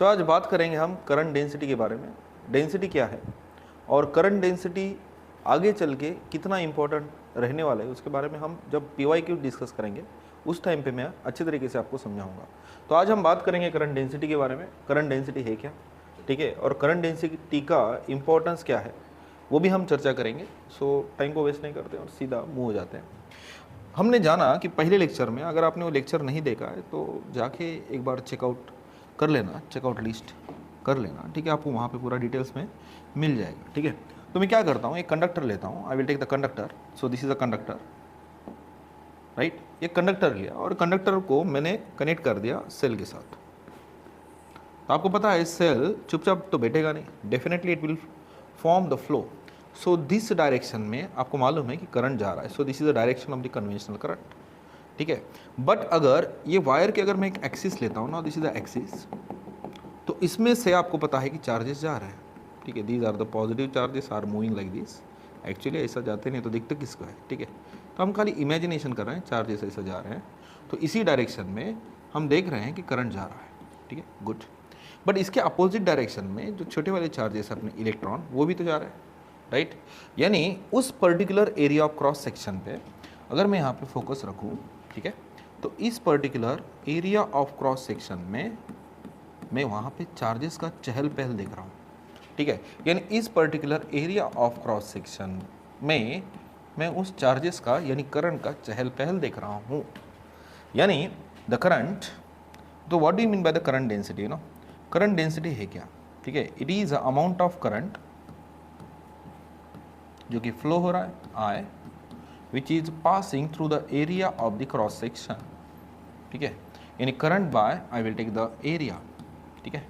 सो आज बात करेंगे हम करंट डेंसिटी के बारे में। डेंसिटी क्या है और करंट डेंसिटी आगे चल के कितना इम्पोर्टेंट रहने वाला है उसके बारे में हम जब PYQ डिस्कस करेंगे उस टाइम पे मैं अच्छे तरीके से आपको समझाऊंगा। तो आज हम बात करेंगे करंट डेंसिटी के बारे में। करंट डेंसिटी है क्या, ठीक है, और करंट डेंसिटी का इम्पोर्टेंस क्या है वो भी हम चर्चा करेंगे। सो टाइम को वेस्ट नहीं करते और सीधा मूव हो जाते हैं। हमने जाना कि पहले लेक्चर में, अगर आपने वो लेक्चर नहीं देखा है तो जाके एक बार चेकआउट कर लेना, चेकआउट लिस्ट कर लेना, ठीक है, आपको वहाँ पे पूरा डिटेल्स में मिल जाएगा, ठीक है। तो मैं क्या करता हूँ, एक कंडक्टर लेता हूँ, I will take the conductor. So this is a conductor, right. ये कंडक्टर लिया और कंडक्टर को मैंने कनेक्ट कर दिया सेल के साथ। तो आपको पता है सेल चुपचाप तो बैठेगा नहीं, definitely it will form the flow. So this direction में आपको मालूम है कि करंट जा रहा है। So this is the direction of the conventional current, ठीक है। बट अगर ये वायर के अगर मैं एक एक्सिस लेता हूँ ना, दिस इज द एक्सिस, तो इसमें से आपको पता है कि चार्जेस जा रहे हैं, ठीक है। These are the positive charges are moving like this. Actually ऐसा जाते नहीं तो दिखते किसको है, ठीक है। तो हम खाली इमेजिनेशन कर रहे हैं, चार्जेस ऐसा जा रहे हैं, तो इसी डायरेक्शन में हम देख रहे हैं कि करंट जा रहा है, ठीक है, गुड। बट इसके अपोजिट डायरेक्शन में जो छोटे वाले चार्जेस अपने इलेक्ट्रॉन वो भी तो जा रहे हैं, राइट। यानी उस particular area of cross section पे अगर मैं यहाँ पे फोकस रखूँ, ठीक है, तो इस particular area of cross section में मैं वहाँ पे चार्जेस का चहल पहल देख रहा हूँ, ठीक है। यानी इस particular area of cross section में मैं उस चार्जेस का यानी करंट का चहल पहल देख रहा हूँ। यानी द करंट, तो what do you mean by the current density, no current density है क्या, ठीक है। It is a amount of current जो कि फ्लो हो रहा है I, which is passing through the area of the cross section, ठीक है। यानी current by I will take the area, ठीक है।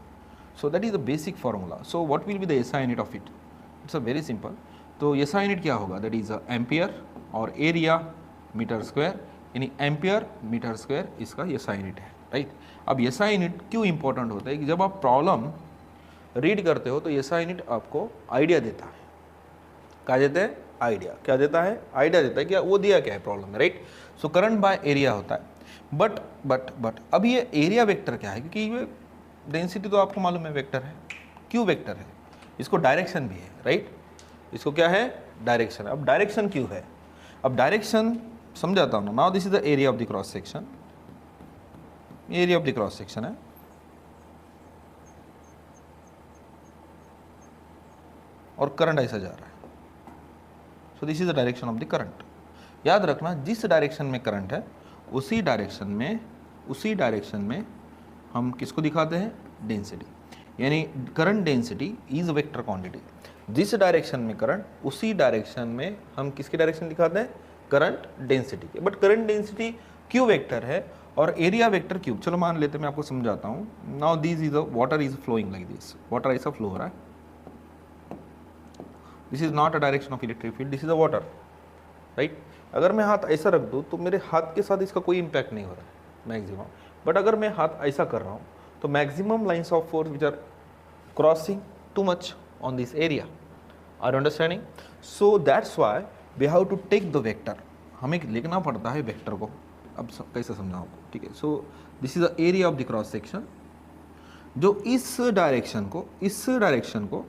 So that is the basic formula. So what will be the SI unit of it, it's a very simple. तो SI unit क्या होगा, that is ampere और area metre square, यानी ampere metre square इसका SI unit है, right. अब SI unit क्यों important होता है कि जब आप प्रॉब्लम रीड करते हो तो SI यूनिट आपको आइडिया देता है। क्या देता है, आइडिया। क्या देता है, आइडिया देता है, क्या वो दिया क्या है प्रॉब्लम में, right. So current by area होता है। बट अब ये एरिया वेक्टर क्या है, क्योंकि ये डेंसिटी तो आपको मालूम है वेक्टर है। क्यों वेक्टर है, इसको डायरेक्शन भी है, राइट। इसको क्या है, डायरेक्शन। अब डायरेक्शन क्यों है, अब डायरेक्शन समझाता हूँ ना। Now this is the area of the cross section, area of the cross section है, और करंट ऐसा जा रहा है। So this is the direction of the current. याद रखना, जिस डायरेक्शन में करंट है उसी डायरेक्शन में हम किसको दिखाते हैं, डेंसिटी। यानी current density is vector quantity. जिस डायरेक्शन में करंट उसी डायरेक्शन में हम किसकी डायरेक्शन दिखाते हैं, करंट डेंसिटी के। बट करंट डेंसिटी क्यों वेक्टर है और एरिया वेक्टर क्यों, चलो मान लेते मैं आपको समझाता हूँ। Now this is a water is flowing like this, water ऐसा फ्लो हो रहा है। This is not a direction of electric field, this is a water, right. अगर मैं हाथ ऐसा रख दूँ तो मेरे हाथ के साथ इसका कोई इम्पैक्ट नहीं हो रहा है मैक्सिमम। बट अगर मैं हाथ ऐसा कर रहा हूँ तो maximum lines of force which are crossing too much on this area, are understanding. So that's why we have to take the vector, हमें लिखना पड़ता है वेक्टर को। अब कैसे समझाऊँ, ठीक है। So this is the area of the cross section जो इस डायरेक्शन को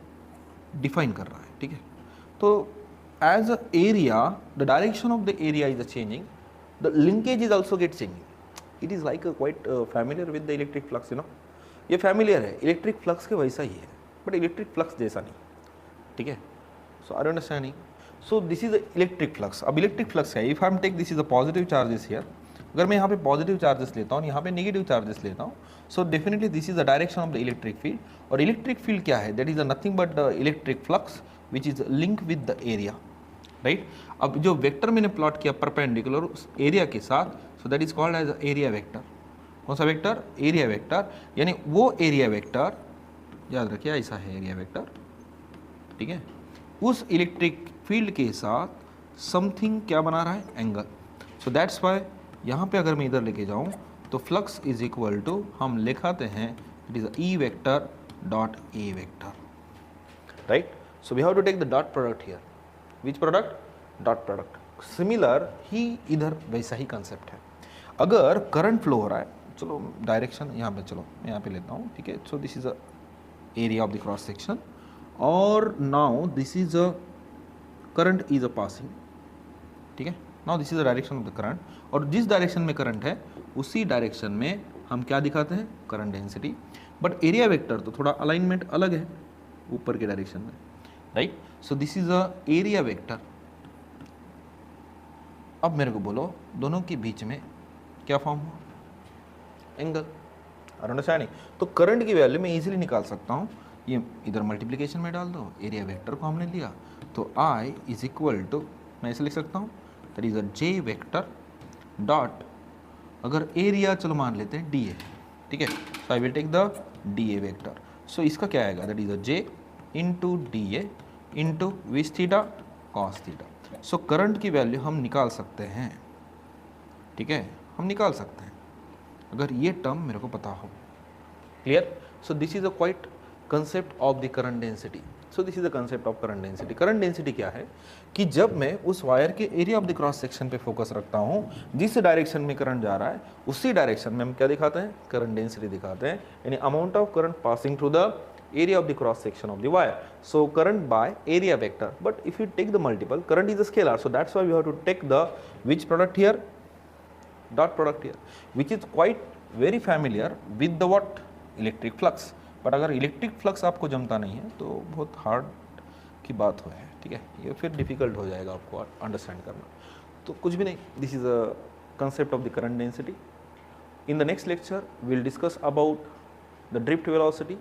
डिफाइन कर रहा है, ठीक है। तो as a area, the direction of the area is changing, the linkage is also get changing. It is like quite familiar with the electric flux, you know. ये familiar है, electric flux के वैसा ही है, but electric flux जैसा नहीं, ठीक है। So are you understanding? So this is the electric flux. अब electric flux है, if I take this is the positive charges here, अगर मैं यहाँ पे पॉजिटिव चार्जेस लेता हूँ, यहाँ पे नेगेटिव चार्जेस लेता हूँ, so definitely this is the direction of the electric field. और इलेक्ट्रिक फील्ड क्या है, that is nothing but the electric flux which is link with the area, right. अब जो वेक्टर मैंने प्लॉट किया परपेंडिकुलर उस एरिया के साथ, so that is called as area vector. कौन सा वेक्टर, एरिया वेक्टर। यानी वो एरिया वेक्टर, याद रखिए ऐसा है एरिया वेक्टर, ठीक है, उस इलेक्ट्रिक फील्ड के साथ समथिंग क्या बना रहा है, एंगल। सो दैट्स वाई यहाँ पे अगर मैं इधर लेके जाऊँ तो फ्लक्स इज इक्वल टू, हम लिखाते हैं it is E vector dot A vector, right. So we have to take the dot product here, which product, dot product. Similar ही इधर वैसा ही कंसेप्ट है। अगर करंट फ्लो हो रहा है चलो डायरेक्शन यहाँ पे, चलो मैं यहाँ पे लेता हूँ, ठीक है। So this is a area of the cross section, और now this is a current is a passing, ठीक है। Now this is the direction of the current, और जिस डायरेक्शन में करंट है उसी डायरेक्शन में हम क्या दिखाते हैं, current density. But area vector तो थोड़ा अलाइनमेंट अलग है ऊपर के डायरेक्शन में, right. So this is a area vector. अब मेरे को बोलो दोनों के बीच में क्या फॉर्म हुआ, एंगल, अंडरस्टैंडिंग। तो करंट की वैल्यू मैं इजीली निकाल सकता हूँ, ये इधर मल्टीप्लिकेशन में डाल दो, एरिया वेक्टर को हमने लिया, तो I इज इक्वल टू, मैं ऐसे लिख सकता हूँ, that is a J vector dot, अगर एरिया चलो मान लेते हैं DA, ठीक है। So I will take the DA vector. सो इसका क्या आएगा, that is a J into DA into which theta, cos theta. So current की वैल्यू हम निकाल सकते हैं, ठीक है, हम निकाल सकते हैं अगर ये टर्म मेरे को पता हो। Clear. So this is a quite concept of the current density. So this is the concept of current density. Current density क्या है कि जब मैं उस वायर के area of the cross section पे फोकस रखता हूँ, जिस डायरेक्शन में करंट जा रहा है उसी डायरेक्शन में हम क्या दिखाते हैं, करंट डेंसिटी दिखाते हैं, यानी amount of current passing through the area of the cross section of the wire. So current by area vector, but if you take the multiple, current is a scalar, so that's why we have to take the which product here, dot product here, which is quite very familiar with the what, electric flux. but अगर electric flux आपको जमता नहीं है तो बहुत hard की बात हो है, ठीक है, ये फिर डिफिकल्ट हो जाएगा आपको अंडरस्टैंड करना, तो कुछ भी नहीं। This is a concept of the current density. In the next lecture we will discuss about the drift velocity